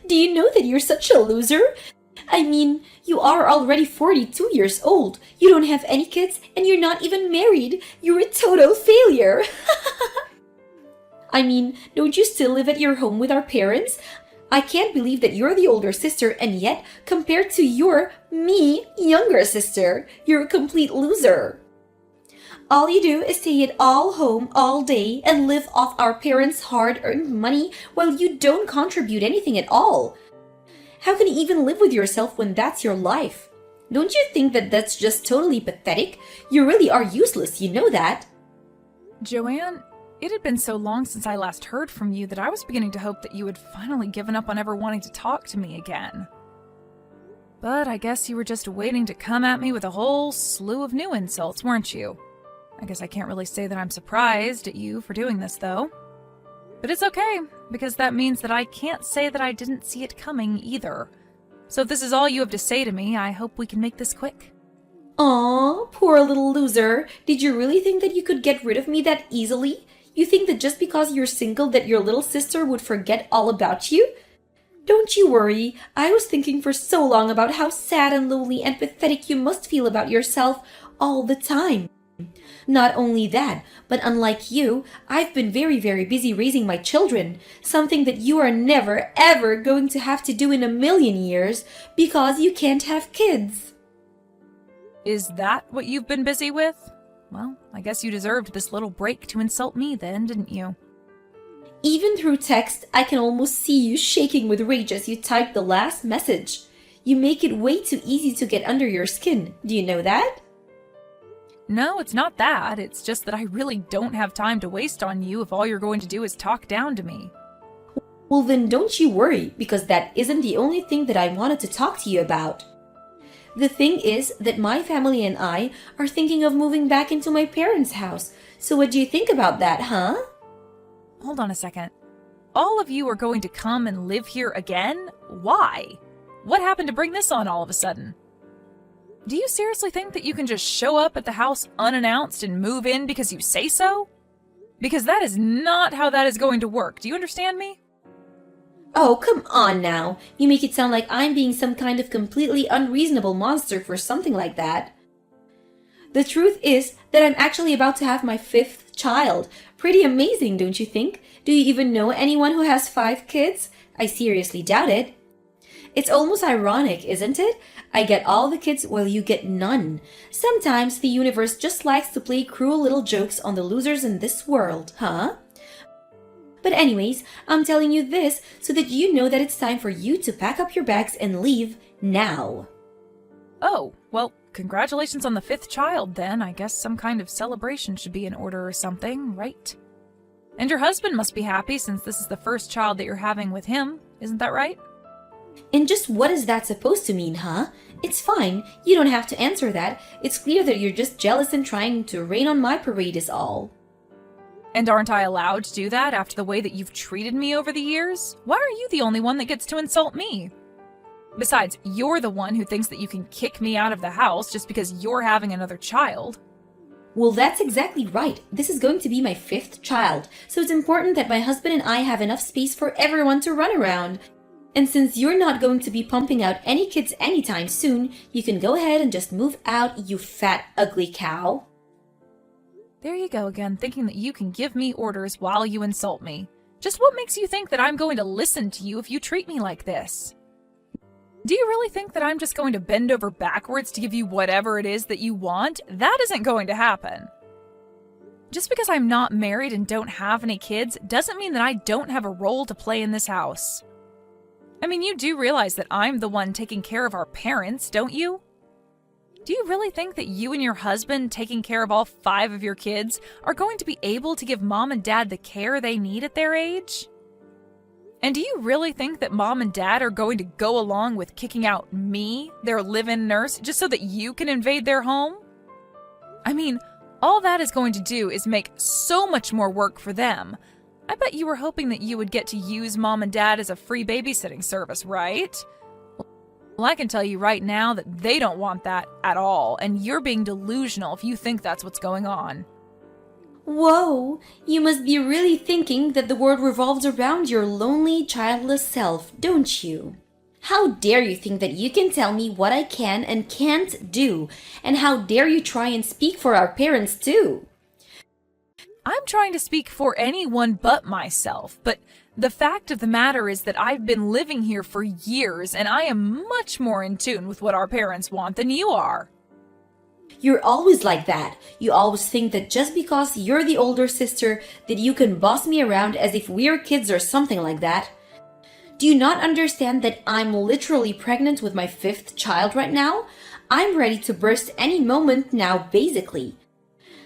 Do you know that you're such a loser? I mean, you are already 42 years old. You don't have any kids and you're not even married. You're a total failure. I mean, don't you still live at your home with our parents? I can't believe that you're the older sister and yet, compared to younger sister, you're a complete loser. All you do is stay at all home all day and live off our parents' hard-earned money while you don't contribute anything at all. How can you even live with yourself when that's your life? Don't you think that that's just totally pathetic? You really are useless, you know that. Joanne, it had been so long since I last heard from you that I was beginning to hope that you had finally given up on ever wanting to talk to me again. But I guess you were just waiting to come at me with a whole slew of new insults, weren't you? I guess I can't really say that I'm surprised at you for doing this, though. But it's okay, because that means that I can't say that I didn't see it coming either. So if this is all you have to say to me, I hope we can make this quick. Aw, poor little loser. Did you really think that you could get rid of me that easily? You think that just because you're single that your little sister would forget all about you? Don't you worry. I was thinking for so long about how sad and lonely and pathetic you must feel about yourself all the time. Not only that, but unlike you, I've been very, very busy raising my children, something that you are never, ever going to have to do in a million years because you can't have kids. Is that what you've been busy with? Well, I guess you deserved this little break to insult me then, didn't you? Even through text, I can almost see you shaking with rage as you type the last message. You make it way too easy to get under your skin. Do you know that? No, it's not that. It's just that I really don't have time to waste on you if all you're going to do is talk down to me. Well, then don't you worry, because that isn't the only thing that I wanted to talk to you about. The thing is that my family and I are thinking of moving back into my parents' house. So what do you think about that, huh? Hold on a second. All of you are going to come and live here again? Why? What happened to bring this on all of a sudden? Do you seriously think that you can just show up at the house unannounced and move in because you say so? Because that is not how that is going to work. Do you understand me? Oh, come on now. You make it sound like I'm being some kind of completely unreasonable monster for something like that. The truth is that I'm actually about to have my 5th child. Pretty amazing, don't you think? Do you even know anyone who has 5 kids? I seriously doubt it. It's almost ironic, isn't it? I get all the kids while you get none. Sometimes the universe just likes to play cruel little jokes on the losers in this world, huh? But anyways, I'm telling you this so that you know that it's time for you to pack up your bags and leave now. Oh, well, congratulations on the 5th child then. I guess some kind of celebration should be in order or something, right? And your husband must be happy since this is the first child that you're having with him, isn't that right? And just what is that supposed to mean, huh? It's fine. You don't have to answer that. It's clear that you're just jealous and trying to rain on my parade is all. And aren't I allowed to do that after the way that you've treated me over the years? Why are you the only one that gets to insult me? Besides, you're the one who thinks that you can kick me out of the house just because you're having another child. Well, that's exactly right. This is going to be my 5th child, so it's important that my husband and I have enough space for everyone to run around. And since you're not going to be pumping out any kids anytime soon, you can go ahead and just move out, you fat, ugly cow. There you go again, thinking that you can give me orders while you insult me. Just what makes you think that I'm going to listen to you if you treat me like this? Do you really think that I'm just going to bend over backwards to give you whatever it is that you want? That isn't going to happen. Just because I'm not married and don't have any kids doesn't mean that I don't have a role to play in this house. I mean, you do realize that I'm the one taking care of our parents, don't you? Do you really think that you and your husband taking care of all 5 of your kids are going to be able to give mom and dad the care they need at their age? And do you really think that mom and dad are going to go along with kicking out me, their live-in nurse, just so that you can invade their home? I mean, all that is going to do is make so much more work for them. I bet you were hoping that you would get to use mom and dad as a free babysitting service, right? Well, I can tell you right now that they don't want that at all, and you're being delusional if you think that's what's going on. Whoa, you must be really thinking that the world revolves around your lonely, childless self, don't you? How dare you think that you can tell me what I can and can't do? And how dare you try and speak for our parents too? I'm trying to speak for anyone but myself, but the fact of the matter is that I've been living here for years and I am much more in tune with what our parents want than you are. You're always like that. You always think that just because you're the older sister that you can boss me around as if we're kids or something like that. Do you not understand that I'm literally pregnant with my 5th child right now? I'm ready to burst any moment now, basically.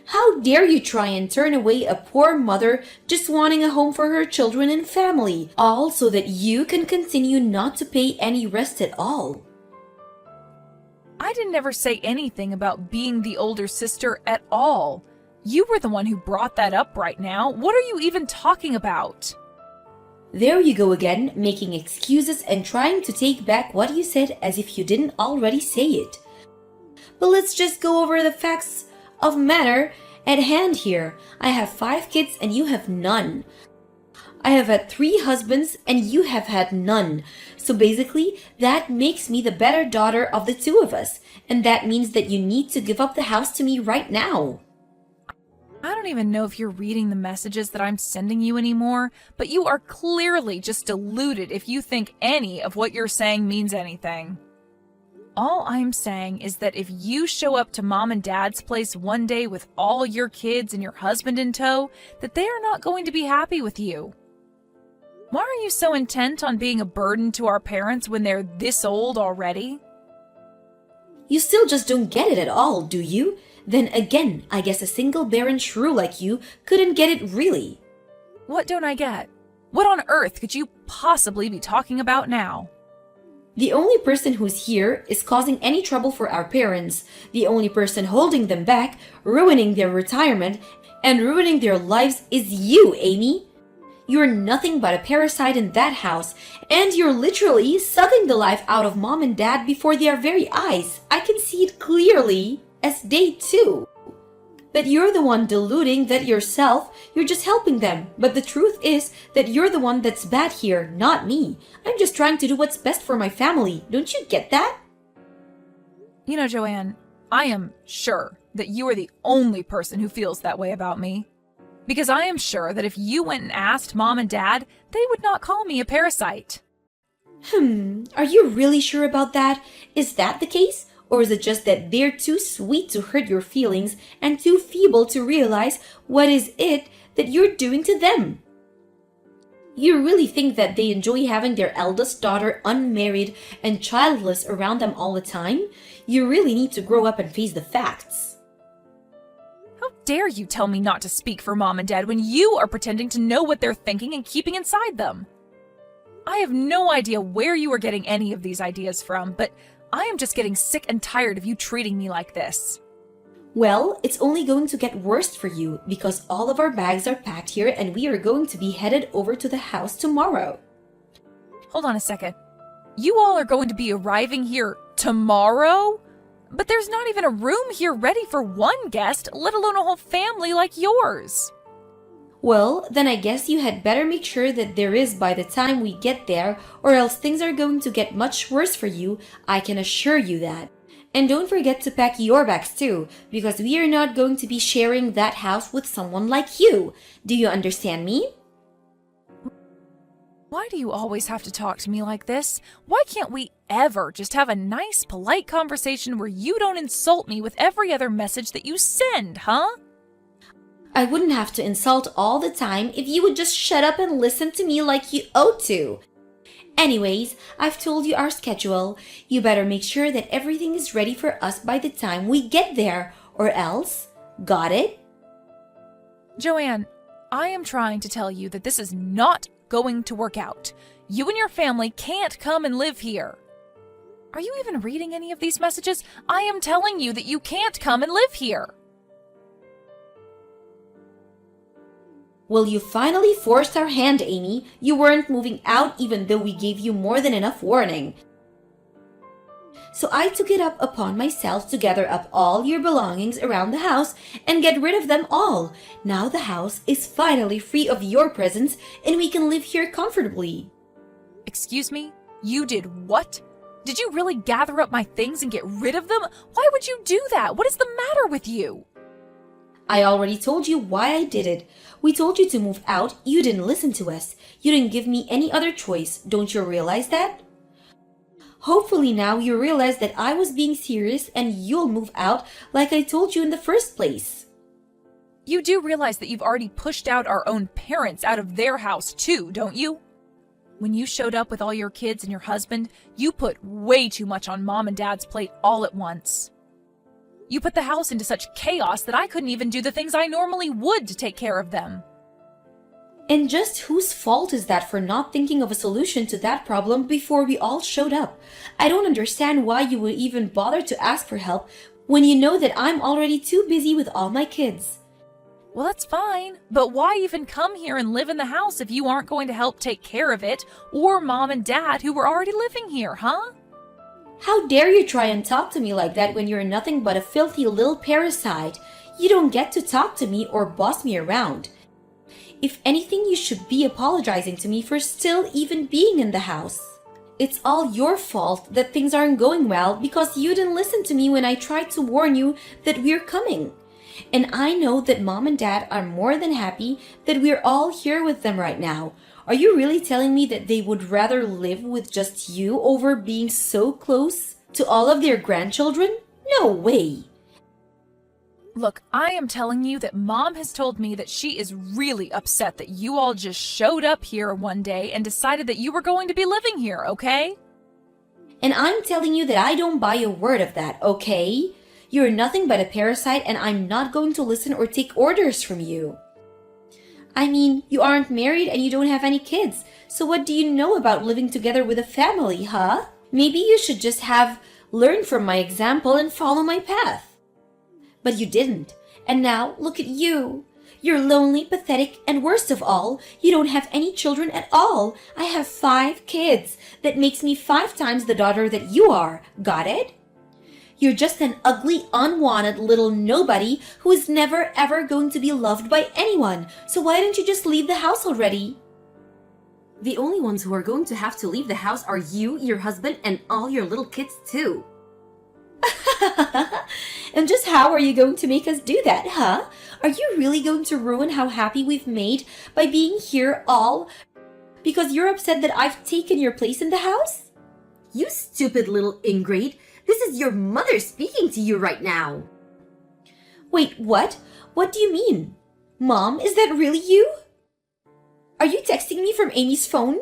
How dare you try and turn away a poor mother just wanting a home for her children and family, all so that you can continue not to pay any rest at all? I didn't ever say anything about being the older sister at all. You were the one who brought that up right now. What are you even talking about? There you go again, making excuses and trying to take back what you said as if you didn't already say it. But let's just go over the facts of matter at hand here. I have 5 kids and you have none. I have had 3 husbands and you have had none. So basically, that makes me the better daughter of the 2 of us. And that means that you need to give up the house to me right now. I don't even know if you're reading the messages that I'm sending you anymore, but you are clearly just deluded if you think any of what you're saying means anything. All I'm saying is that if you show up to mom and dad's place one day with all your kids and your husband in tow, that they are not going to be happy with you. Why are you so intent on being a burden to our parents when they're this old already? You still just don't get it at all, do you? Then again, I guess a single barren shrew like you couldn't get it really. What don't I get? What on earth could you possibly be talking about now? The only person who's here is causing any trouble for our parents. The only person holding them back, ruining their retirement, and ruining their lives is you, Amy. You're nothing but a parasite in that house, and you're literally sucking the life out of mom and dad before their very eyes. I can see it clearly as day 2. But you're the one deluding that yourself, you're just helping them. But the truth is that you're the one that's bad here, not me. I'm just trying to do what's best for my family. Don't you get that? You know, Joanne, I am sure that you are the only person who feels that way about me. Because I am sure that if you went and asked mom and dad, they would not call me a parasite. Are you really sure about that? Is that the case? Or is it just that they're too sweet to hurt your feelings and too feeble to realize what is it that you're doing to them? You really think that they enjoy having their eldest daughter unmarried and childless around them all the time? You really need to grow up and face the facts. How dare you tell me not to speak for mom and dad when you are pretending to know what they're thinking and keeping inside them? I have no idea where you are getting any of these ideas from, but I am just getting sick and tired of you treating me like this. Well, it's only going to get worse for you because all of our bags are packed here and we are going to be headed over to the house tomorrow. Hold on a second. You all are going to be arriving here tomorrow? But there's not even a room here ready for one guest, let alone a whole family like yours. Well, then I guess you had better make sure that there is by the time we get there, or else things are going to get much worse for you, I can assure you that. And don't forget to pack your bags too, because we are not going to be sharing that house with someone like you. Do you understand me? Why do you always have to talk to me like this? Why can't we ever just have a nice, polite conversation where you don't insult me with every other message that you send, huh? I wouldn't have to insult all the time if you would just shut up and listen to me like you ought to. Anyways, I've told you our schedule. You better make sure that everything is ready for us by the time we get there, or else. Got it? Joanne, I am trying to tell you that this is not going to work out. You and your family can't come and live here. Are you even reading any of these messages? I am telling you that you can't come and live here. Well, you finally forced our hand, Amy. You weren't moving out even though we gave you more than enough warning. So I took it up upon myself to gather up all your belongings around the house and get rid of them all. Now the house is finally free of your presence and we can live here comfortably. Excuse me? You did what? Did you really gather up my things and get rid of them? Why would you do that? What is the matter with you? I already told you why I did it. We told you to move out. You didn't listen to us. You didn't give me any other choice. Don't you realize that? Hopefully now you realize that I was being serious and you'll move out like I told you in the first place. You do realize that you've already pushed out our own parents out of their house too, don't you? When you showed up with all your kids and your husband, you put way too much on Mom and Dad's plate all at once. You put the house into such chaos that I couldn't even do the things I normally would to take care of them. And just whose fault is that for not thinking of a solution to that problem before we all showed up? I don't understand why you would even bother to ask for help when you know that I'm already too busy with all my kids. Well, that's fine, but why even come here and live in the house if you aren't going to help take care of it, or Mom and Dad who were already living here, huh? How dare you try and talk to me like that when you're nothing but a filthy little parasite? You don't get to talk to me or boss me around. If anything, you should be apologizing to me for still even being in the house. It's all your fault that things aren't going well because you didn't listen to me when I tried to warn you that we're coming. And I know that Mom and Dad are more than happy that we're all here with them right now. Are you really telling me that they would rather live with just you over being so close to all of their grandchildren? No way! Look, I am telling you that Mom has told me that she is really upset that you all just showed up here one day and decided that you were going to be living here, okay? And I'm telling you that I don't buy a word of that, okay? You're nothing but a parasite and I'm not going to listen or take orders from you. I mean, you aren't married and you don't have any kids, so what do you know about living together with a family, huh? Maybe you should just have learned from my example and follow my path. But you didn't, and now look at you. You're lonely, pathetic, and worst of all, you don't have any children at all. I have 5 kids. That makes me 5 times the daughter that you are. Got it? You're just an ugly, unwanted little nobody who is never ever going to be loved by anyone. So why don't you just leave the house already? The only ones who are going to have to leave the house are you, your husband, and all your little kids too. And just how are you going to make us do that, huh? Are you really going to ruin how happy we've made by being here all because you're upset that I've taken your place in the house? You stupid little ingrate. This is your mother speaking to you right now. Wait, what? What do you mean? Mom, is that really you? Are you texting me from Amy's phone?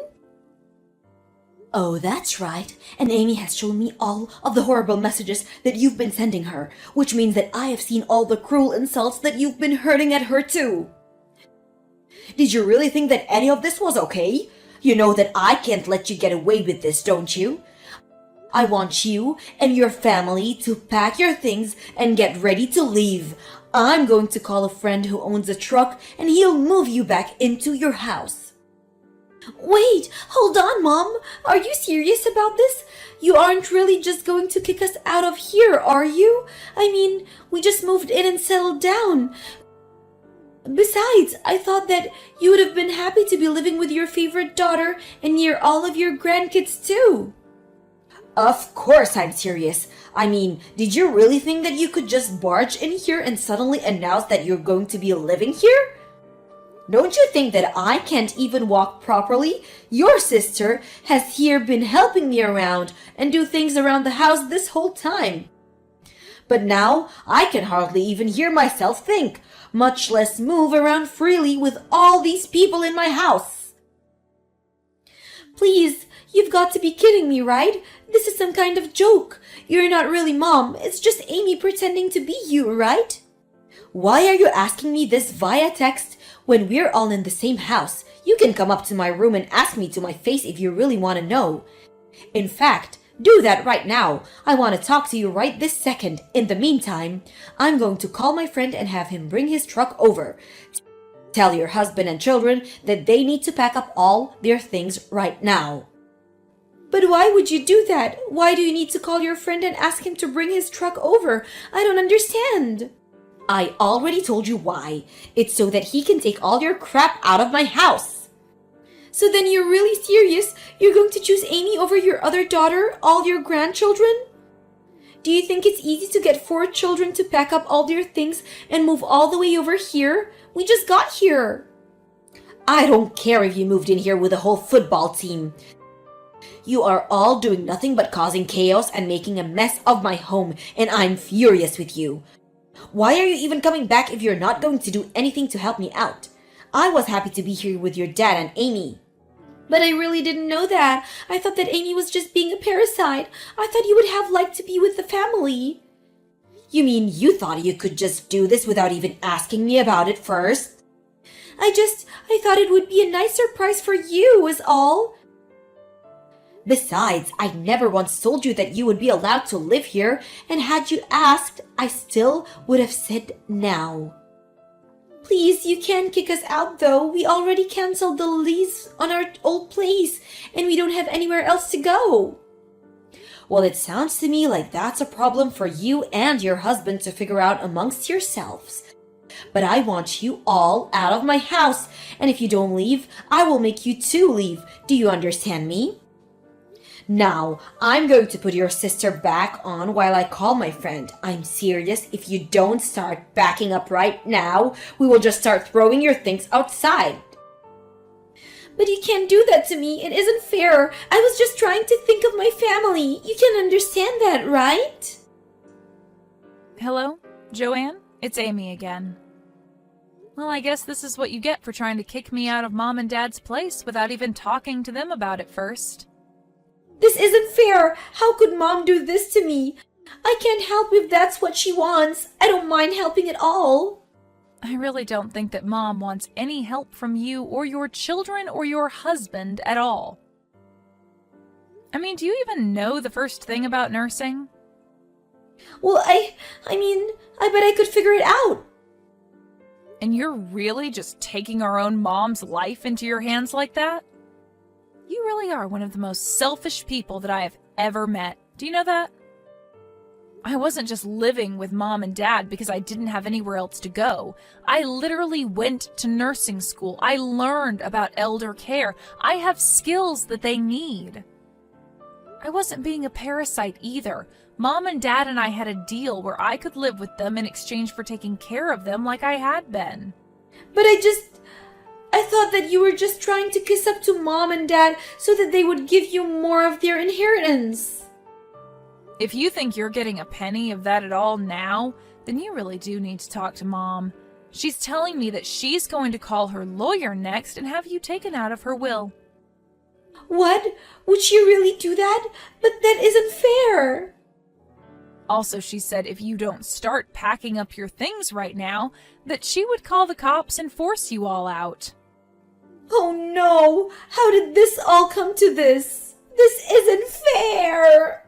Oh, that's right. And Amy has shown me all of the horrible messages that you've been sending her, which means that I have seen all the cruel insults that you've been hurting at her too. Did you really think that any of this was okay? You know that I can't let you get away with this, don't you? I want you and your family to pack your things and get ready to leave. I'm going to call a friend who owns a truck and he'll move you back into your house. Wait, hold on, Mom. Are you serious about this? You aren't really just going to kick us out of here, are you? I mean, we just moved in and settled down. Besides, I thought that you would have been happy to be living with your favorite daughter and near all of your grandkids too. Of course I'm serious. I mean, did you really think that you could just barge in here and suddenly announce that you're going to be living here? Don't you think that I can't even walk properly? Your sister has here been helping me around and do things around the house this whole time. But now I can hardly even hear myself think, much less move around freely with all these people in my house. Please, you've got to be kidding me, right? This is some kind of joke. You're not really Mom. It's just Amy pretending to be you, right? Why are you asking me this via text when we're all in the same house? You can come up to my room and ask me to my face if you really want to know. In fact, do that right now. I want to talk to you right this second. In the meantime, I'm going to call my friend and have him bring his truck over. Tell your husband and children that they need to pack up all their things right now. But why would you do that? Why do you need to call your friend and ask him to bring his truck over? I don't understand. I already told you why. It's so that he can take all your crap out of my house. So then you're really serious? You're going to choose Amy over your other daughter, all your grandchildren? Do you think it's easy to get 4 children to pack up all their things and move all the way over here? We just got here. I don't care if you moved in here with a whole football team. You are all doing nothing but causing chaos and making a mess of my home, and I'm furious with you. Why are you even coming back if you're not going to do anything to help me out? I was happy to be here with your dad and Amy. But I really didn't know that. I thought that Amy was just being a parasite. I thought you would have liked to be with the family. You mean you thought you could just do this without even asking me about it first? I thought it would be a nice surprise for you, is all. Besides, I never once told you that you would be allowed to live here, and had you asked, I still would have said no. Please, you can't kick us out though. We already canceled the lease on our old place, and we don't have anywhere else to go. Well, it sounds to me like that's a problem for you and your husband to figure out amongst yourselves. But I want you all out of my house, and if you don't leave, I will make you two leave. Do you understand me? Now, I'm going to put your sister back on while I call my friend. I'm serious. If you don't start backing up right now, we will just start throwing your things outside. But you can't do that to me. It isn't fair. I was just trying to think of my family. You can understand that, right? Hello, Joanne? It's Amy again. Well, I guess this is what you get for trying to kick me out of Mom and Dad's place without even talking to them about it first. This isn't fair. How could Mom do this to me? I can't help if that's what she wants. I don't mind helping at all. I really don't think that Mom wants any help from you or your children or your husband at all. I mean, do you even know the first thing about nursing? Well, I bet I could figure it out. And you're really just taking our own mom's life into your hands like that? You really are one of the most selfish people that I have ever met. Do you know that? I wasn't just living with Mom and Dad because I didn't have anywhere else to go. I literally went to nursing school. I learned about elder care. I have skills that they need. I wasn't being a parasite either. Mom and Dad and I had a deal where I could live with them in exchange for taking care of them like I had been. But I thought that you were just trying to kiss up to Mom and Dad so that they would give you more of their inheritance. If you think you're getting a penny of that at all now, then you really do need to talk to Mom. She's telling me that she's going to call her lawyer next and have you taken out of her will. What? Would she really do that? But that isn't fair. Also, she said if you don't start packing up your things right now, that she would call the cops and force you all out. Oh no! How did this all come to this? This isn't fair!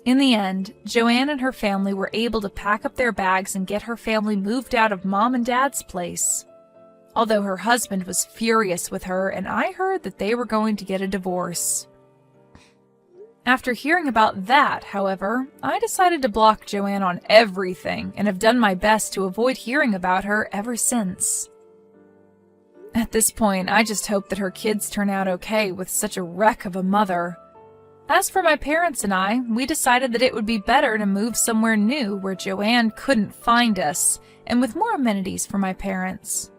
In the end, Joanne and her family were able to pack up their bags and get her family moved out of Mom and Dad's place. Although her husband was furious with her, and I heard that they were going to get a divorce. After hearing about that, however, I decided to block Joanne on everything and have done my best to avoid hearing about her ever since. At this point, I just hope that her kids turn out okay with such a wreck of a mother. As for my parents and I, we decided that it would be better to move somewhere new where Joanne couldn't find us, and with more amenities for my parents.